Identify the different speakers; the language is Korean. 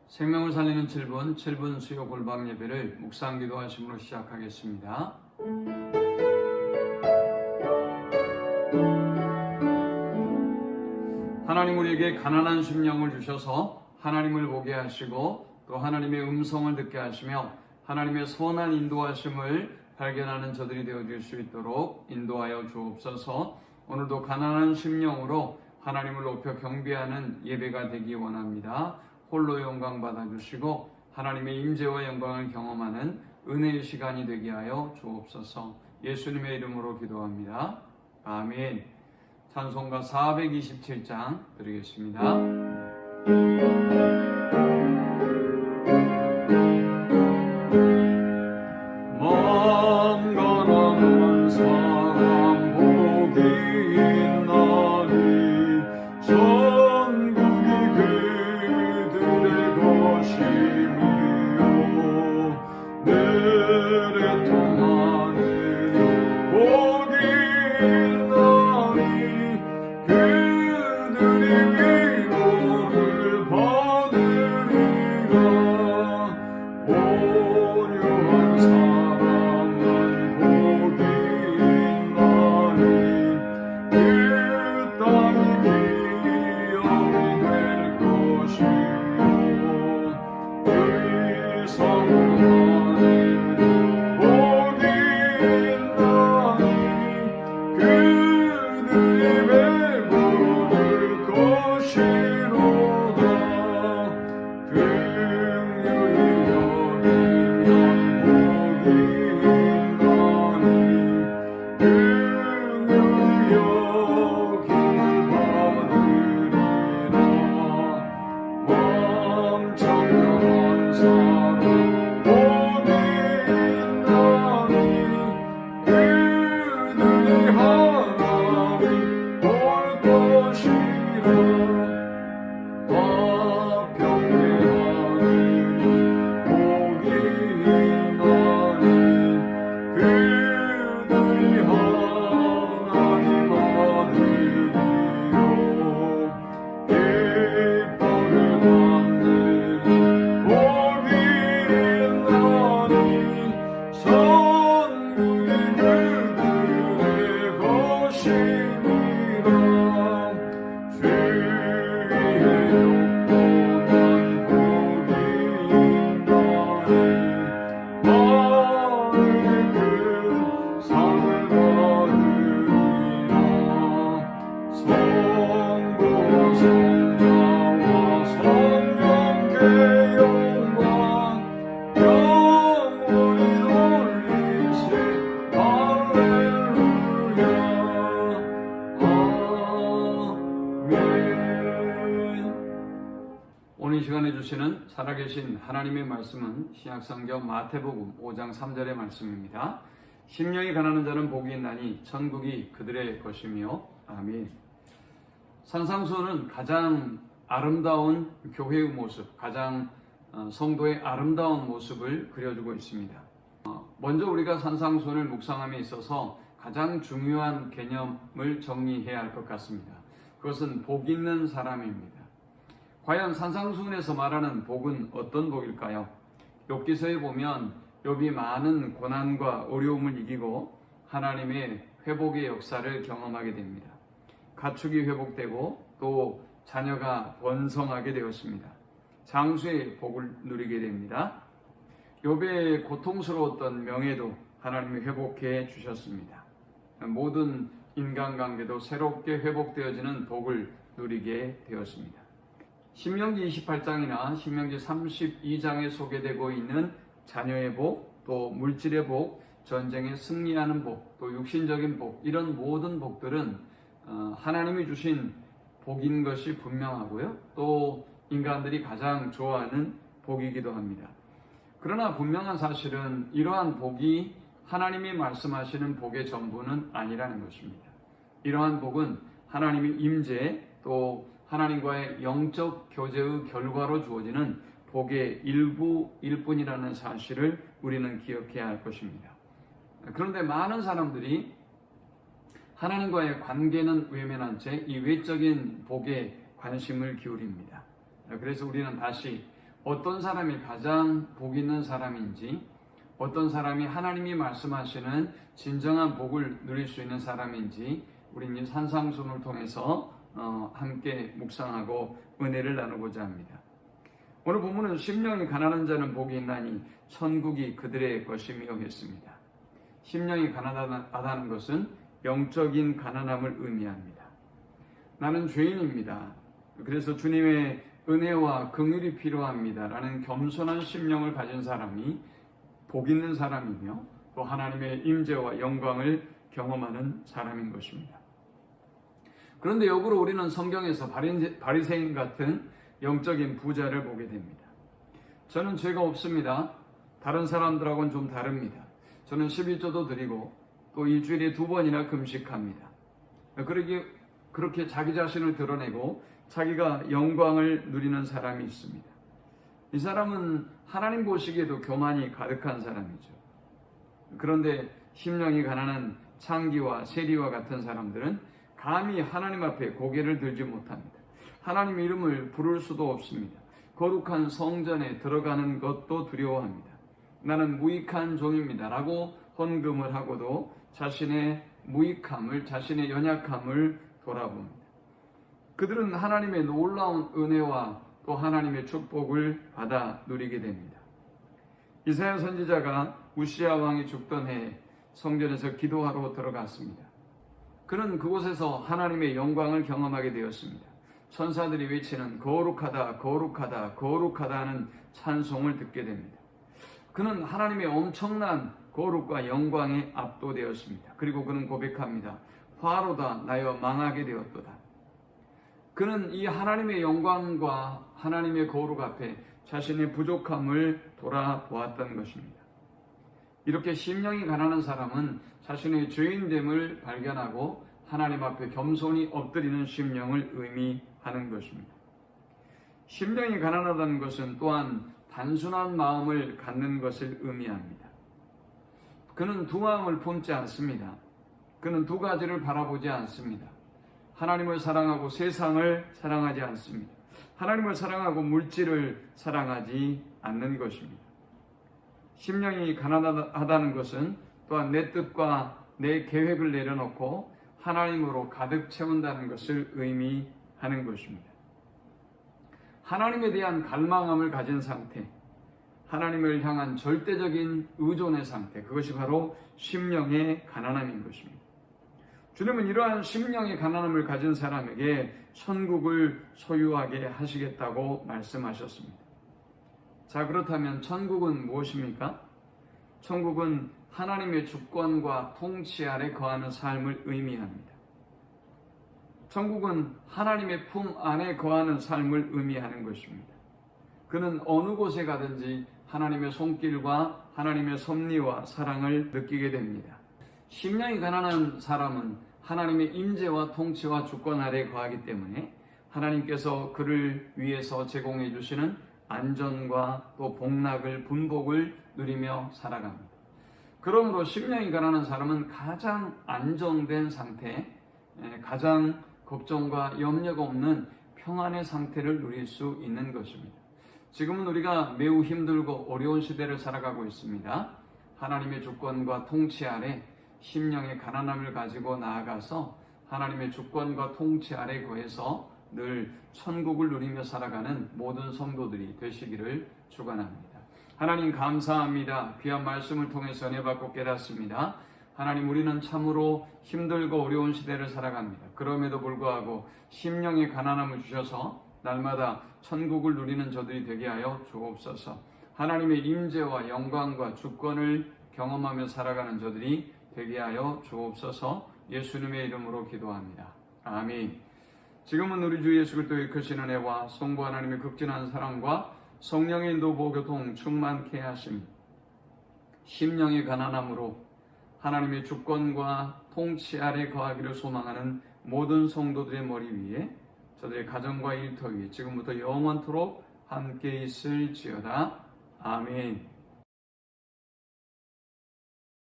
Speaker 1: 생명을 살리는 7분 수요 골방 예배를 묵상 기도하심으로 시작하겠습니다. 하나님 우리에게 가난한 심령을 주셔서 하나님을 보게 하시고 또 하나님의 음성을 듣게 하시며 하나님의 선한 인도하심을 발견하는 저들이 되어질 수 있도록 인도하여 주옵소서. 오늘도 가난한 심령으로 하나님을 높여 경배하는 예배가 되기 원합니다. 홀로 영광 받아주시고 하나님의 임재와 영광을 경험하는 은혜의 시간이 되게 하여 주옵소서. 예수님의 이름으로 기도합니다. 아멘. 찬송가 427장 드리겠습니다. 마음과 남은 사람 복이 있나니 천국이 그들의 것이며 내래 통하느냐 복이 있나니 그들이 위로를 받으리라. 온유한 사람은 복이 있나니 그 땅이 기업이 될 것이요 의성을 하는 복이 있나니 그들이 배부를 것이로다. 긍휼히 여기면 복이 있나니 긍휼히 여김을 받으리라. 마음 청결한 사람 복이 있나니 그들이 하나님 볼 것이라. 화평케하느니 복이 있나니 그들이 하나님 아들이요 기뻐를 받느니 복이 있나니 천국이 그들의 것이니라. 주의 용도만 복이 있나니 마음의 큰 상을 받으리라. 성부와 성자와 성령께 영광 영원히 돌리세. 할렐루야. 아멘. 오늘 이 시간에 주시는 살아계신 하나님의 말씀은 신약성경 마태복음 5장 3절의 말씀입니다. 심령이 가난한 자는 복이 있나니 천국이 그들의 것이며. 아멘. 산상수훈은 가장 아름다운 교회의 모습, 가장 성도의 아름다운 모습을 그려주고 있습니다. 먼저 우리가 산상수훈을 묵상함에 있어서 가장 중요한 개념을 정리해야 할 것 같습니다. 그것은 복 있는 사람입니다. 과연 산상수훈에서 말하는 복은 어떤 복일까요? 욥기서에 보면 욥이 많은 고난과 어려움을 이기고 하나님의 회복의 역사를 경험하게 됩니다. 가축이 회복되고 또 자녀가 번성하게 되었습니다. 장수의 복을 누리게 됩니다. 욥의 고통스러웠던 명예도 하나님이 회복해 주셨습니다. 모든 인간관계도 새롭게 회복되어지는 복을 누리게 되었습니다. 신명기 28장이나 신명기 32장에 소개되고 있는 자녀의 복, 또 물질의 복, 전쟁에 승리하는 복, 또 육신적인 복, 이런 모든 복들은 하나님이 주신 복인 것이 분명하고요. 또 인간들이 가장 좋아하는 복이기도 합니다. 그러나 분명한 사실은 이러한 복이 하나님이 말씀하시는 복의 전부는 아니라는 것입니다. 이러한 복은 하나님의 임재, 또 하나님과의 영적 교제의 결과로 주어지는 복의 일부일 뿐이라는 사실을 우리는 기억해야 할 것입니다. 그런데 많은 사람들이 하나님과의 관계는 외면한 채 이 외적인 복에 관심을 기울입니다. 그래서 우리는 다시 어떤 사람이 가장 복 있는 사람인지, 어떤 사람이 하나님이 말씀하시는 진정한 복을 누릴 수 있는 사람인지 우리는 이 산상순을 통해서 함께 묵상하고 은혜를 나누고자 합니다. 오늘 본문은 심령이 가난한 자는 복이 있나니 천국이 그들의 것이며 했습니다. 심령이 가난하다는 것은 영적인 가난함을 의미합니다. 나는 죄인입니다. 그래서 주님의 은혜와 긍휼이 필요합니다. 라는 겸손한 심령을 가진 사람이 복 있는 사람이며 또 하나님의 임재와 영광을 경험하는 사람인 것입니다. 그런데 역으로 우리는 성경에서 바리새인 같은 영적인 부자를 보게 됩니다. 저는 죄가 없습니다. 다른 사람들하고는 좀 다릅니다. 저는 11조도 드리고 또 일주일에 2번이나 금식합니다. 그렇게 자기 자신을 드러내고 자기가 영광을 누리는 사람이 있습니다. 이 사람은 하나님 보시기에도 교만이 가득한 사람이죠. 그런데 심령이 가난한 창기와 세리와 같은 사람들은 감히 하나님 앞에 고개를 들지 못합니다. 하나님의 이름을 부를 수도 없습니다. 거룩한 성전에 들어가는 것도 두려워합니다. 나는 무익한 종입니다 라고 헌금을 하고도 자신의 무익함을, 자신의 연약함을 돌아봅니다. 그들은 하나님의 놀라운 은혜와 또 하나님의 축복을 받아 누리게 됩니다. 이사야 선지자가 우시야 왕이 죽던 해에 성전에서 기도하러 들어갔습니다. 그는 그곳에서 하나님의 영광을 경험하게 되었습니다. 천사들이 외치는 거룩하다, 거룩하다, 거룩하다 하는 찬송을 듣게 됩니다. 그는 하나님의 엄청난 거룩과 영광에 압도되었습니다. 그리고 그는 고백합니다. 화로다 나여 망하게 되었도다. 그는 이 하나님의 영광과 하나님의 거룩 앞에 자신의 부족함을 돌아보았던 것입니다. 이렇게 심령이 가난한 사람은 자신의 죄인됨을 발견하고 하나님 앞에 겸손히 엎드리는 심령을 의미하는 것입니다. 심령이 가난하다는 것은 또한 단순한 마음을 갖는 것을 의미합니다. 그는 두 마음을 품지 않습니다. 그는 두 가지를 바라보지 않습니다. 하나님을 사랑하고 세상을 사랑하지 않습니다. 하나님을 사랑하고 물질을 사랑하지 않는 것입니다. 심령이 가난하다는 것은 또한 내 뜻과 내 계획을 내려놓고 하나님으로 가득 채운다는 것을 의미하는 것입니다. 하나님에 대한 갈망함을 가진 상태, 하나님을 향한 절대적인 의존의 상태, 그것이 바로 심령의 가난함인 것입니다. 주님은 이러한 심령의 가난함을 가진 사람에게 천국을 소유하게 하시겠다고 말씀하셨습니다. 자, 그렇다면 천국은 무엇입니까? 천국은 하나님의 주권과 통치 아래 거하는 삶을 의미합니다. 천국은 하나님의 품 안에 거하는 삶을 의미하는 것입니다. 그는 어느 곳에 가든지 하나님의 손길과 하나님의 섭리와 사랑을 느끼게 됩니다. 심령이 가난한 사람은 하나님의 임재와 통치와 주권 아래 거하기 때문에 하나님께서 그를 위해서 제공해 주시는 안전과 또 복락을, 분복을 누리며 살아갑니다. 그러므로 심령이 가난한 사람은 가장 안정된 상태, 가장 걱정과 염려가 없는 평안의 상태를 누릴 수 있는 것입니다. 지금은 우리가 매우 힘들고 어려운 시대를 살아가고 있습니다. 하나님의 주권과 통치 아래 심령의 가난함을 가지고 나아가서 하나님의 주권과 통치 아래 거해서 늘 천국을 누리며 살아가는 모든 성도들이 되시기를 축원합니다. 하나님 감사합니다. 귀한 말씀을 통해서 은혜 받고 깨닫습니다. 하나님, 우리는 참으로 힘들고 어려운 시대를 살아갑니다. 그럼에도 불구하고 심령의 가난함을 주셔서 날마다 천국을 누리는 저들이 되게 하여 주옵소서. 하나님의 임재와 영광과 주권을 경험하며 살아가는 저들이 되게 하여 주옵소서. 예수님의 이름으로 기도합니다. 아멘. 지금은 우리 주 예수 그리스도의 크신 은혜와 성부 하나님의 극진한 사랑과 성령의 인도 보교통 충만케 하심, 심령의 가난함으로 하나님의 주권과 통치 아래 거하기를 소망하는 모든 성도들의 머리 위에, 저들의 가정과 일터 위에 지금부터 영원토록 함께 있을지어다. 아멘.